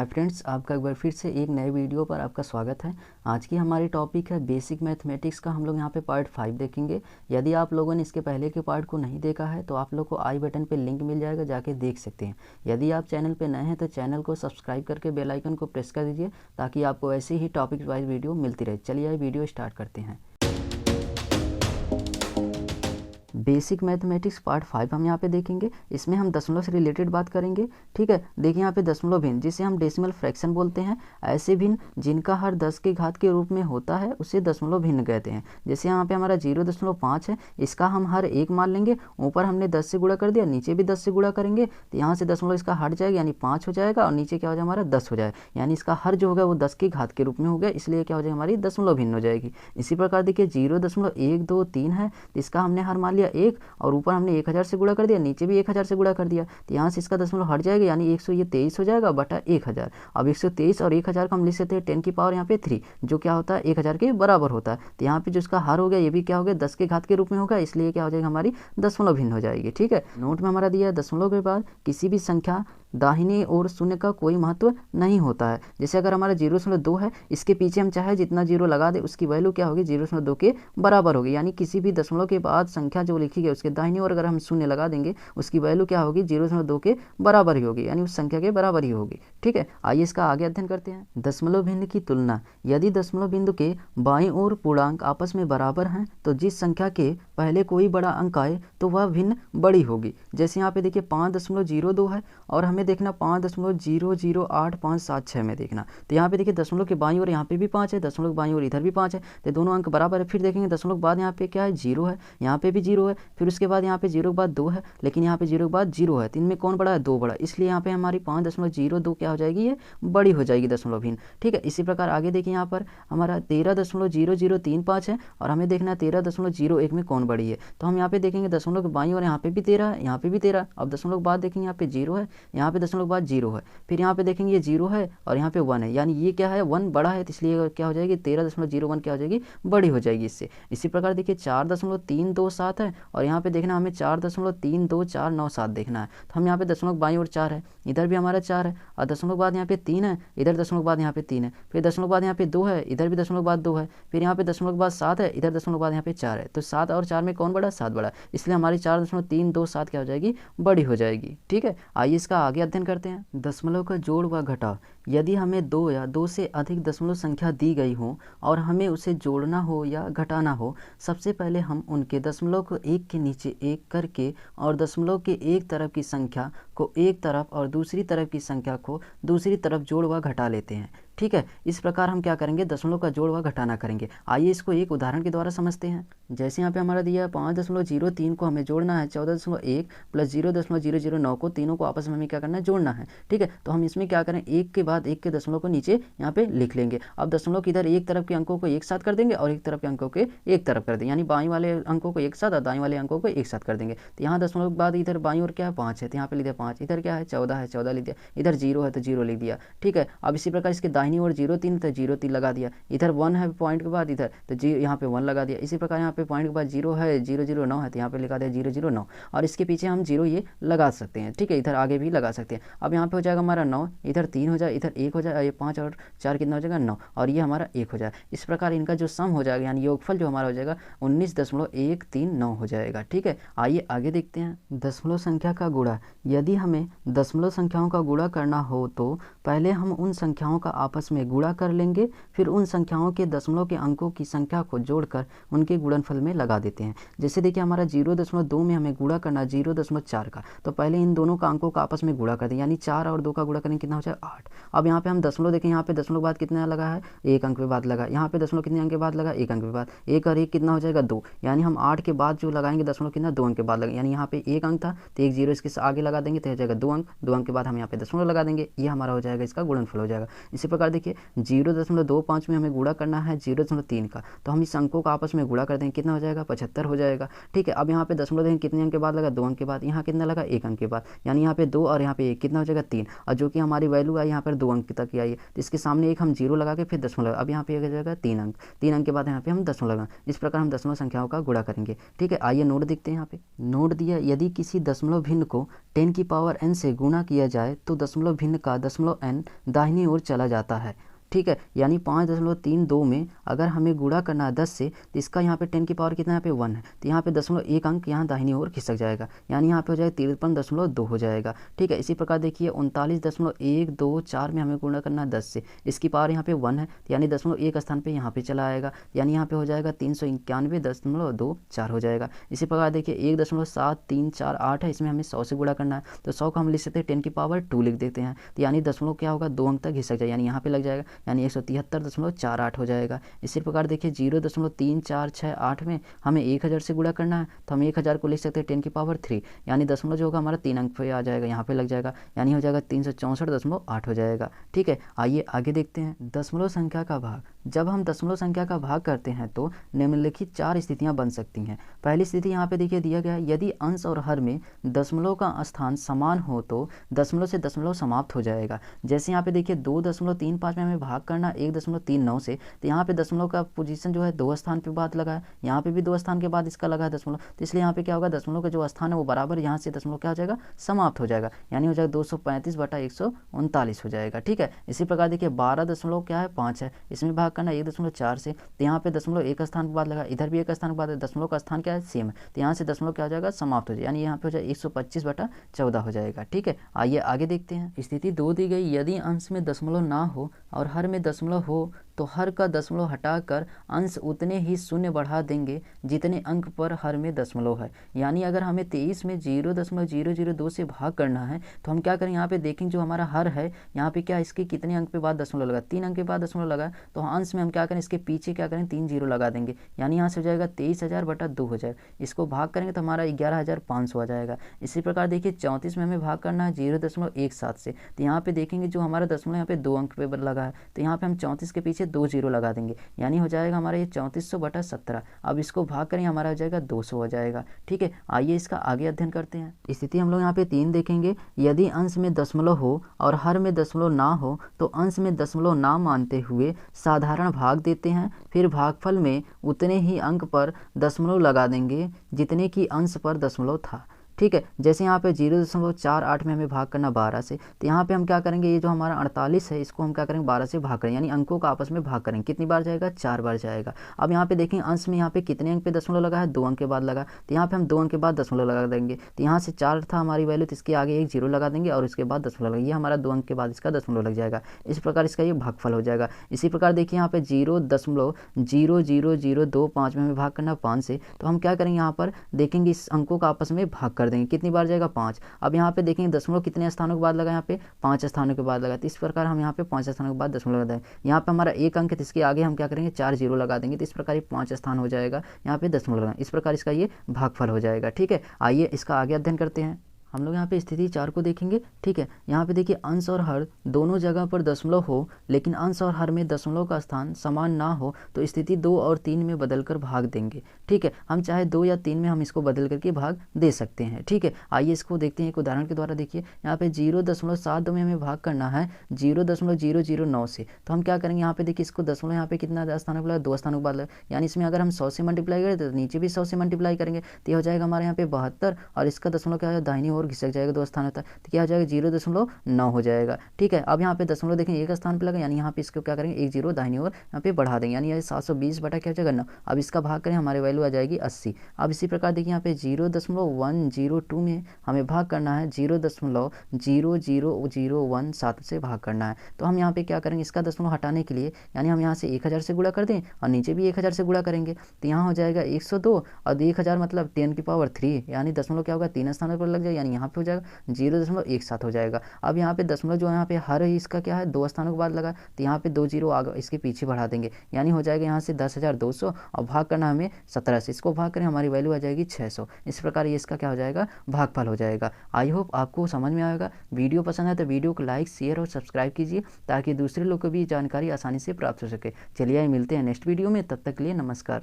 Hi friends, आपका एक बार फिर से एक नए वीडियो पर आपका स्वागत है। आज की हमारी टॉपिक है बेसिक मैथमेटिक्स का। हम लोग यहाँ पे पार्ट 5 देखेंगे। यदि आप लोगों ने इसके पहले के पार्ट को नहीं देखा है तो आप लोग को आई बटन पे लिंक मिल जाएगा, जाके देख सकते हैं। यदि आप चैनल पे नए हैं तो चैनल को सब्सक्राइब करके बेल आइकन को प्रेस कर दीजिए ताकि आपको ऐसे ही टॉपिक वाइज वीडियो मिलती रहे। चलिए आइए वीडियो स्टार्ट करते हैं। बेसिक मैथमेटिक्स पार्ट 5 हम यहाँ पे देखेंगे। इसमें हम दशमलव से रिलेटेड बात करेंगे। ठीक है, देखिए यहाँ पे दशमलव भिन्न, जिसे हम डेसिमल फ्रैक्शन बोलते हैं, ऐसे भिन्न जिनका हर 10 के घात के रूप में होता है उसे दशमलव भिन्न कहते हैं। जैसे यहाँ पे हमारा 0.5 है, इसका हम हर एक मान लेंगे। ऊपर हमने 10 से गुणा कर दिया, नीचे भी 10 से गुणा करेंगे तो यहाँ से दशमलव इसका हट जाएगा, यानी 5 हो जाएगा, और नीचे क्या हो जाएगा हमारा 10 हो जाएगा, यानी इसका हर जो होगा वो 10 के घात के रूप में हो गया, इसलिए क्या हो जाएगा हमारी दशमलव भिन्न हो जाएगी। इसी प्रकार देखिए 0.123 है, तो इसका हमने हर मान लिया 1, और ऊपर हमने 1000 से गुणा कर दिया, नीचे भी 1000 से गुणा कर दिया, तो यहाँ से इसका दशमलव हट जाएगा, यानी 123 हो जाएगा बटा 1000। अब 123 और 1000 का हम लिख सकते हैं 10 की पावर यहाँ पे 3, जो क्या होता है 1000 के बराबर होता है। तो यहाँ पे जो इसका हर हो गया ये भी क्या हो गया 10 के घात के रूप में होगा, इसलिए क्या हो जाएगा हमारी दशमलव भिन्न हो जाएगी। ठीक है, नोट में हमारा दिया है दशमलव के बाद किसी भी संख्या दाहिनी ओर शून्य का कोई महत्व नहीं होता है। जैसे अगर हमारा 0.2 है, इसके पीछे हम चाहे जितना जीरो लगा दे उसकी वैल्यू क्या होगी 0.2 के बराबर होगी, यानी किसी भी दशमलव के बाद संख्या जो लिखी गई उसके दाहिनी ओर अगर हम शून्य लगा देंगे उसकी वैल्यू क्या होगी 0.2 के बराबर ही होगी, यानी उस संख्या के बराबर ही होगी। ठीक है, आइए इसका आगे अध्ययन करते हैं। दशमलव भिन्न की तुलना। यदि दशमलव बिंदु के बाईं ओर पूर्णांक आपस में बराबर हैं तो जिस संख्या के पहले कोई बड़ा अंक आए तो वह भिन्न बड़ी होगी। जैसे यहाँ पे देखिए 5.02 है और हमें देखना 5.008576 में देखना, तो यहाँ पे देखिए दशमलव के बाईं ओर यहाँ पे भी 5 है, दशमलव के बाईं ओर इधर भी 5 है, तो दोनों अंक बराबर है। फिर देखेंगे दशमलव के बाद यहाँ पे क्या है 0 है, यहाँ पे भी 0 है, फिर उसके बाद यहाँ पे 0 के बाद 2 है, लेकिन यहाँ पे 0 के बाद 0 है, तो इनमें कौन बड़ा है 2 बड़ा, इसलिए यहाँ पे हमारी 5.02 क्या हो जाएगी ये बड़ी हो जाएगी दशमलव भिन्न। ठीक है, इसी प्रकार आगे देखिए यहाँ पर हमारा 13.0035 है और हमें देखना है 13.01 में कौन बड़ी है, तो हम यहाँ पे देखेंगे दशमलव के बाईं ओर यहाँ पे भी 13 है, यहाँ पे भी 13। अब दशमलव के बाद देखेंगे यहाँ पे 0 है, यहाँ पे दशमलव के बाद 0 है, फिर यहाँ पे देखेंगे ये 0 है और यहाँ पे 1 है, यानी ये क्या है 1 बड़ा है, तो इसलिए क्या हो जाएगी 13.01 क्या हो जाएगी बड़ी हो जाएगी इससे। इसी प्रकार देखिए 4.327 है और यहाँ पे देखना हमें 4.32497 देखना है, तो हम यहाँ पे दशमलव बाईं ओर 4 है, इधर भी हमारा 4 है, और दशमलव के बाद यहाँ पे 3 है, इधर दशमलव के बाद यहाँ पे 3 है, फिर दशमलव के बाद यहाँ पे 2 है, इधर भी दशमलव के बाद 2 है, फिर यहाँ पे दशमलव के बाद 7 है, इधर दशमलव के बाद यहाँ पे 4 है, तो 7 और 4 में कौन बड़ा 7 बड़ा, इसलिए हमारी 4.327 क्या हो जाएगी बड़ी हो जाएगी। ठीक है, आइए इसका आगे अध्ययन करते हैं। दशमलव का जोड़ व घटाव। यदि हमें 2 या 2 से अधिक दशमलव संख्या दी गई हो और हमें उसे जोड़ना हो या घटाना हो, सबसे पहले हम उनके दशमलव को एक के नीचे एक करके और दशमलव के एक तरफ की संख्या को एक तरफ और दूसरी तरफ की संख्या को दूसरी तरफ जोड़ व घटा लेते हैं। ठीक है, इस प्रकार हम क्या करेंगे दशमलव का जोड़ व घटाना करेंगे। आइए इसको एक उदाहरण के द्वारा समझते हैं। जैसे यहाँ पे हमारा दिया है 5.03 को हमें जोड़ना है 14.1 प्लस 0.009 को, तीनों को आपस में हमें क्या करना है जोड़ना है। ठीक है, तो हम इसमें क्या करें एक के बाद एक के दशमलव को नीचे यहाँ पे लिख लेंगे। अब दशमलव की इधर एक तरफ के अंकों को एक साथ कर देंगे और एक तरफ के अंकों के एक तरफ कर देंगे, यानी बाईं वाले अंकों को एक साथ और दाईं वाले अंकों को एक साथ कर देंगे। तो यहाँ दशमलव के बाद इधर बाईं ओर क्या है 5 है, तो यहाँ पे लिख दिया 5, इधर क्या है 14 है, 14 लिख दिया, इधर 0 है तो 0 लिख दिया। ठीक है, अब इसी प्रकार इसके दाहिनी ओर 0.3 तो 0.3 लगा दिया, इधर 1 है पॉइंट के बाद इधर तो यहाँ पे 1 लगा दिया। इसी प्रकार यहाँ पे पॉइंट के बाद 0 है 009 है, तो यहाँ पे लिखा दिया 009 और इसके पीछे हम 0 ये लगा सकते हैं। ठीक है, इधर आगे भी लगा सकते हैं। अब यहाँ पे हो जाएगा हमारा 9, इधर 3 हो जाए, इधर 1 हो जाए, ये 5 और 4 कितना हो जाएगा 9, और ये हमारा 1 हो जाए। इस प्रकार इनका जो सम हो जाएगा यानी योगफल जो हमारा हो जाएगा 19.139 हो जाएगा। ठीक है, आइए आगे देखते हैं। दशमलव संख्या का गुणा। यदि हमें दशमलव संख्याओं का गुणा करना हो तो पहले हम उन संख्याओं का आपस में गुणा कर लेंगे, फिर उन संख्याओं के दशमलव के अंकों की संख्या को जोड़कर उनके गुणनफल में लगा देते हैं। जैसे देखिए हमारा 0.2 में हमें गुणा करना 0.4 का, तो पहले इन दोनों का अंकों का आपस में गुणा कर दें, यानी 4 और 2 का गुणा करें कितना हो जाएगा 8। अब यहाँ पे हम दशमलव देखें, यहाँ पे दशमलव के बाद कितना लगा है 1 अंक के बाद लगा, यहाँ पे दशमलव कितने अंक के बाद लगा 1 अंक के बाद, 1 और 1 कितना हो जाएगा 2, यानी हम 8 के बाद जो लगाएंगे दशमलव कितना 2 अंक के बाद लगा, यानी यहाँ पे 1 अंक था तो 1 0 इसके आगे लगा देंगे तो हो जाएगा 2 अंक, 2 अंक के बाद हम यहाँ पे दशमलव लगा देंगे, ये हमारा हो जाएगा इसका गुणनफल हो जाएगा। इसी प्रकार देखिए 0.25 में हमें गुणा करना है 0.3 का, तो हम इस अंकों का आपस में गुणा कर देंगे, कितना हो जाएगा 75 हो जाएगा। ठीक है, अब यहाँ पे दशमलव देंगे कितने अंक के बाद लगा 2 अंक के बाद, यहाँ कितना लगा 1 अंक के बाद, यानी यहाँ पे 2 और यहाँ पे 1 कितना हो जाएगा 3, और जो कि हमारी वैल्यू आई यहाँ पर 2 अंक तक की आई है, तो इसके सामने एक हम 0 लगा के फिर दशमलव, अब यहाँ पे हो जाएगा 3 अंक, 3 अंक के बाद यहाँ पे हम दशमलव लगा। इस प्रकार हम दशमलव संख्याओं का गुणा करेंगे। ठीक है, आइए नोट देखते हैं यहाँ पे। नोट दिया, यदि किसी दशमलव भिन्न को 10 की पावर n से गुणा किया जाए तो दशमलव भिन्न का दशमलव n दाहिनी ओर चला जाता है। ठीक है, यानी 5.32 में अगर हमें गुणा करना है 10 से, तो इसका यहाँ पे 10 की पावर कितना यहाँ पे 1 है, तो यहाँ पे 0.1 अंक यहाँ दाहिनी ओर खिसक जाएगा, यानी यहाँ पे हो जाएगा 53.2 हो जाएगा। ठीक है, इसी प्रकार देखिए 39.124 में हमें गुणा करना है 10 से, इसकी पावर यहाँ पे 1 है, यानी 0.1 स्थान पे यहाँ पे चला आएगा, यानी यहाँ पे हो जाएगा 391.24 हो जाएगा। इसी प्रकार देखिए 1.7348 है, इसमें हमें 100 से गुणा करना है, तो 100 को हम लिख सकते हैं 10 की पावर 2 लिख देते हैं, तो यानी दशमलव क्या होगा 2 अंक तक खिसक जाएगा, यानी यहाँ पे लग जाएगा, यानी 173.48 हो जाएगा। इसी प्रकार देखिए 0.3468 में हमें 1000 से गुणा करना है, तो हम 1000 को लिख सकते हैं 10 की पावर 3, यानी दशमलव जो होगा हमारा 3 अंक पे आ जाएगा, यहाँ पे लग जाएगा, यानी हो जाएगा 364.8 हो जाएगा। ठीक है, आइए आगे देखते हैं दशमलव संख्या का भाग। जब हम दशमलव संख्या का भाग करते हैं तो निम्नलिखित 4 स्थितियां बन सकती हैं। पहली स्थिति यहाँ पे देखिए दिया गया है, यदि अंश और हर में दशमलव का स्थान समान हो तो दशमलव से दशमलव समाप्त हो जाएगा। जैसे यहाँ पे देखिए 2.35 में हमें भाग करना 1.39 से, तो यहाँ पे दशमलव का पोजीशन जो है 2 स्थान पे बाद लगा है, यहाँ पे भी 2 स्थान के बाद इसका लगा है दशमलव, तो इसलिए यहाँ पे क्या होगा दशमलव का जो स्थान है वो बराबर यहाँ से दशमलव क्या हो जाएगा समाप्त हो जाएगा, यानी हो जाएगा 235/139 हो जाएगा। ठीक है, इसी प्रकार देखिए 12.5 है, इसमें भाग करना 1.4 से, तो यहाँ पे दशमलव 1 स्थान के बाद लगा, इधर भी 1 स्थान के बाद दशमलव का स्थान क्या है सेम है, तो यहाँ से दशमलव क्या हो जाएगा समाप्त हो जाएगा, यानी यहाँ पे हो जाएगा 125/14 हो जाएगा। ठीक है, आइए आगे देखते हैं। स्थिति 2 दी गई, यदि अंश में दशमलव ना हो और हर में दशमलव हो तो हर का दशमलव हटाकर अंश उतने ही शून्य बढ़ा देंगे जितने अंक पर हर में दशमलव है। यानी अगर हमें 23 में 0.002 से भाग करना है तो हम क्या करें, यहाँ पे देखेंगे जो हमारा हर है यहाँ पे क्या इसके कितने अंक पे बाद दशमलव लगा, 3 अंक के बाद दशमलव लगा, तो अंश में हम क्या करें इसके पीछे क्या करें 3 जीरो लगा देंगे, यानी यहाँ से हो जाएगा 23,000/2 हो जाएगा। इसको भाग करेंगे तो हमारा 11,500 आ जाएगा। इसी प्रकार देखिए 34 में हमें भाग करना है 0.17 से, तो यहाँ पे देखेंगे जो हमारा दशमलव यहाँ पे 2 अंक पे लगा है, तो यहाँ पे हम 34 के पीछे 2 जीरो लगा देंगे, यानी हो जाएगा हमारा ये 3400/17। अब इसको भाग करें हमारा हो जाएगा 200 हो जाएगा। ठीक है, आइए इसका आगे अध्ययन करते हैं। स्थिति हम लोग यहाँ पे 3 देखेंगे, यदि अंश में दशमलव हो और हर में दशमलव ना हो तो अंश में दशमलव ना मानते हुए साधारण भाग देते हैं, फिर भागफल में उतने ही अंक पर दशमलव लगा देंगे जितने की अंश पर दशमलव था। ठीक है, जैसे यहाँ पे 0.48 में हमें भाग करना 12 से, तो यहाँ पे हम क्या करेंगे ये जो हमारा 48 है इसको हम क्या करेंगे 12 से भाग करेंगे, यानी अंकों का आपस में भाग करेंगे, कितनी बार जाएगा 4 बार जाएगा। अब यहाँ पे देखेंगे अंश में यहाँ पे कितने अंक पे दशमलव लगा है 2 अंक के बाद लगा, तो यहाँ पे हम 2 अंक के बाद दशमलव लगा देंगे, तो यहाँ से 4 था हमारी वैल्यू, तो इसके आगे 1 जीरो लगा देंगे और उसके बाद दशमलव लगा, ये हमारा 2 अंक के बाद इसका दशमलव लग जाएगा। इस प्रकार इसका ये भागफल हो जाएगा। इसी प्रकार देखिए यहाँ पे 0.000225 में हमें भाग करना 5 से, तो हम क्या करेंगे यहाँ पर देखेंगे इस अंकों का आपस में भाग कर देंगे, कितनी बार जाएगा 5। अब यहाँ पे देखेंगे दशमलव कितने स्थानों के बाद लगा, यहाँ पे 5 स्थानों के बाद लगा, तो इस प्रकार हम यहाँ पे 5 स्थानों के बाद दशमलव लगा देंगे। यहाँ पे हमारा 1 अंक है तो इसके आगे हम क्या करेंगे 4 जीरो लगा देंगे, तो इस प्रकार ये 5 स्थान हो जाएगा, यहाँ पे दशमलव लगा, इस प्रकार इसका ये भागफल हो जाएगा। ठीक है, आइए इसका आगे अध्ययन करते हैं। हम लोग यहाँ पे स्थिति 4 को देखेंगे। ठीक है, यहाँ पे देखिए अंश और हर दोनों जगह पर दशमलव हो लेकिन अंश और हर में दशमलव का स्थान समान ना हो तो स्थिति 2 और 3 में बदलकर भाग देंगे। ठीक है, हम चाहे 2 या 3 में हम इसको बदल करके भाग दे सकते हैं। ठीक है, आइए इसको देखते हैं एक उदाहरण के द्वारा। देखिए यहाँ पे 0.72 में हमें भाग करना है 0.009 से, तो हम क्या करेंगे यहाँ पे देखिए इसको दशमलव यहाँ पे कितना स्थानों पर लगा 2 स्थानों के बाद लगा, यानी इसमें अगर हम 100 से मल्टीप्लाई करें तो नीचे भी 100 से मल्टीप्लाई करेंगे तो ये हो जाएगा हमारे यहाँ पे 72 और इसका दशमलव क्या है दाहिनी ओर घिसक जाएगा 2 स्थानों तक, तो क्या हो जाएगा 0.9 हो जाएगा। ठीक है, अब यहाँ पे दशमलव देखें 1 स्थान पे लगा, यानी यहाँ पे इसको क्या करेंगे 1 जीरो दाहिनी ओर यहाँ पे बढ़ा देंगे, यानी ये 720 क्या हो जाएगा 9। अब इसका भाग करें हमारी वैल्यू आ जाएगी 80। अब इसी प्रकार देखिए यहाँ पे 0.102 में हमें भाग करना है 0.00017 से भाग करना है, तो हम यहाँ पे क्या करेंगे इसका दशमलव हटाने के लिए, यानी हम यहाँ से 1000 से गुणा कर दें और नीचे भी 1000 से गुणा करेंगे, तो यहाँ हो जाएगा 102 और 1000 मतलब 10 की पावर 3, यानी दशमलव क्या होगा 3 स्थानों पर लग जाएगा, यानी यहाँ पे हो जाएगा 0.17 हो जाएगा। अब यहाँ पे दशमलव जो यहाँ पे हर है इसका क्या है 2 स्थानों के बाद लगा, तो यहाँ पे 2 जीरो आगे इसके पीछे बढ़ा देंगे, यानी हो जाएगा यहाँ से 10,200 और भाग करना हमें 17 से, इसको भाग करें हमारी वैल्यू आ जाएगी 600। इस प्रकार ये इसका क्या हो जाएगा भागफल हो जाएगा। आई होप आपको समझ में आएगा। वीडियो पसंद है तो वीडियो को लाइक शेयर और सब्सक्राइब कीजिए ताकि दूसरे लोग को भी जानकारी आसानी से प्राप्त हो सके। चलिए मिलते हैं नेक्स्ट वीडियो में, तब तक के लिए नमस्कार।